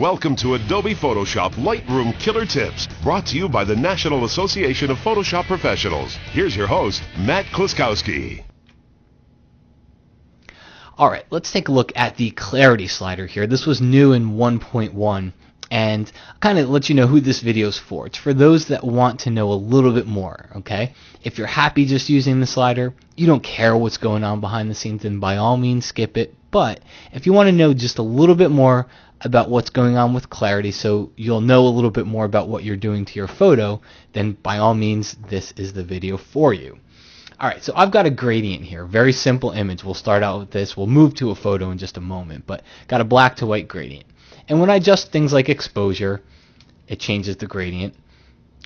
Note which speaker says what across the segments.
Speaker 1: Welcome to Adobe Photoshop Lightroom Killer Tips, brought to you by the National Association of Photoshop Professionals. Here's your host, Matt Kluskowski.
Speaker 2: Alright, let's take a look at the clarity slider here. This was new in 1.1, and kind of let you know who this video is for. It's for those that want to know a little bit more, okay? If you're happy just using the slider, you don't care what's going on behind the scenes, then by all means skip it. But if you want to know just a little bit more about what's going on with clarity, so you'll know a little bit more about what you're doing to your photo, then by all means this is the video for you. Alright, so I've got a gradient here, very simple image. We'll start out with this, we'll move to a photo in just a moment, but got a black to white gradient. And when I adjust things like exposure, it changes the gradient.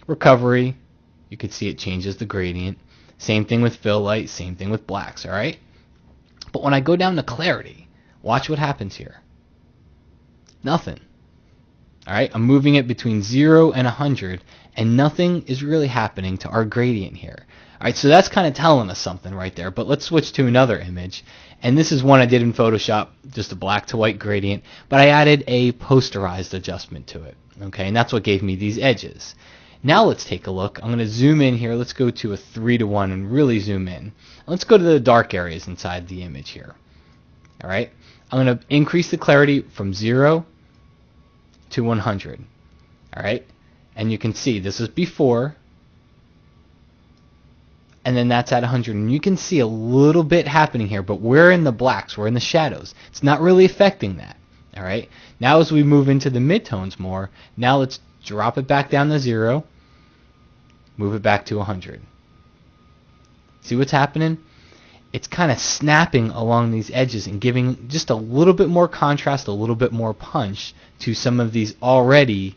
Speaker 2: Recovery, you can see it changes the gradient. Same thing with fill light, same thing with blacks, alright? But when I go down to clarity, watch what happens here. Nothing. Alright, I'm moving it between 0 and 100, and nothing is really happening to our gradient here. Alright, so that's kind of telling us something right there, but let's switch to another image. And this is one I did in Photoshop, just a black to white gradient, but I added a posterized adjustment to it. Okay, and that's what gave me these edges. Now let's take a look. I'm going to zoom in here. Let's go to a 3:1 and really zoom in. Let's go to the dark areas inside the image here. Alright, I'm going to increase the clarity from 0 to 100. Alright, and you can see this is before, and then that's at 100, and you can see a little bit happening here, but we're in the blacks, we're in the shadows. It's not really affecting that. Alright, now as we move into the midtones more, now let's drop it back down to 0, move it back to 100. See what's happening? It's kind of snapping along these edges and giving just a little bit more contrast, a little bit more punch to some of these already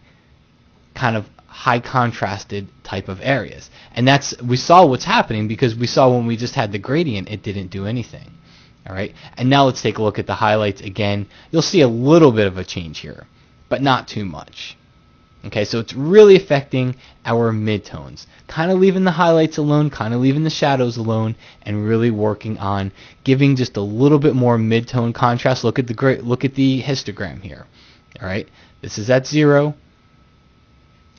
Speaker 2: kind of high contrasted type of areas. And we saw what's happening because we saw when we just had the gradient, it didn't do anything. Alright, and now let's take a look at the highlights again. You'll see a little bit of a change here, but not too much. Okay, so it's really affecting our midtones. Kind of leaving the highlights alone, kind of leaving the shadows alone, and really working on giving just a little bit more midtone contrast. Look at the histogram here. All right, this is at 0,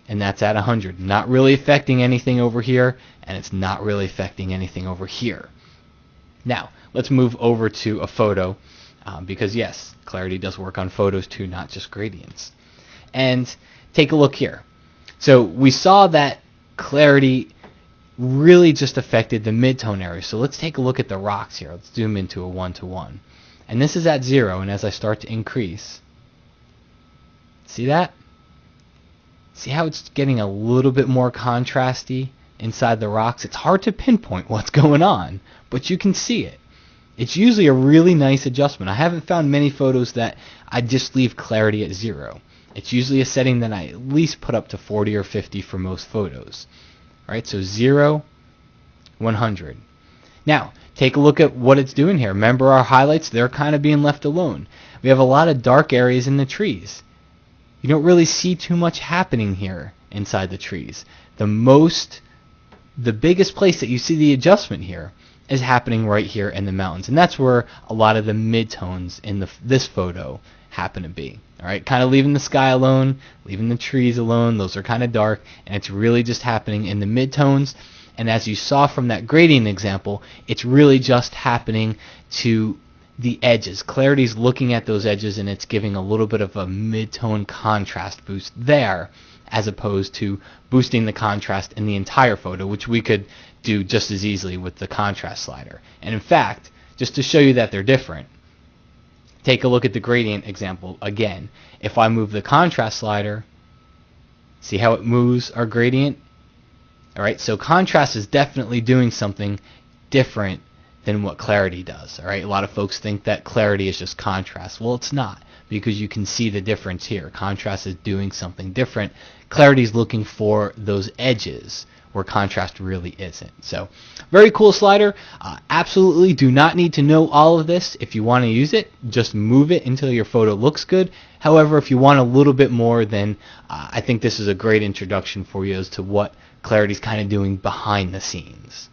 Speaker 2: and that's at 100. Not really affecting anything over here, and it's not really affecting anything over here. Now, let's move over to a photo, because yes, clarity does work on photos too, not just gradients. And take a look here. So we saw that clarity really just affected the midtone area. So let's take a look at the rocks here. Let's zoom into a 1:1. And this is at 0, and as I start to increase, see that? See how it's getting a little bit more contrasty inside the rocks? It's hard to pinpoint what's going on, but you can see it. It's usually a really nice adjustment. I haven't found many photos that I just leave clarity at 0. It's usually a setting that I at least put up to 40 or 50 for most photos. Alright, so 0, 100. Now, take a look at what it's doing here. Remember our highlights? They're kind of being left alone. We have a lot of dark areas in the trees. You don't really see too much happening here inside the trees. The biggest place that you see the adjustment here is happening right here in the mountains. And that's where a lot of the midtones in this photo happen to be. Alright, kind of leaving the sky alone, leaving the trees alone. Those are kind of dark, and it's really just happening in the midtones. And as you saw from that gradient example, it's really just happening to the edges. Clarity's looking at those edges, and it's giving a little bit of a midtone contrast boost there, as opposed to boosting the contrast in the entire photo, which we could do just as easily with the contrast slider. And in fact, just to show you that they're different, take a look at the gradient example again. If I move the contrast slider, see how it moves our gradient? Alright, so contrast is definitely doing something different than what clarity does. Alright, a lot of folks think that clarity is just contrast. Well, it's not, because you can see the difference here. Contrast is doing something different. Clarity is looking for those edges where contrast really isn't. So, very cool slider. Absolutely do not need to know all of this. If you want to use it, just move it until your photo looks good. However, if you want a little bit more, then I think this is a great introduction for you as to what clarity is kind of doing behind the scenes.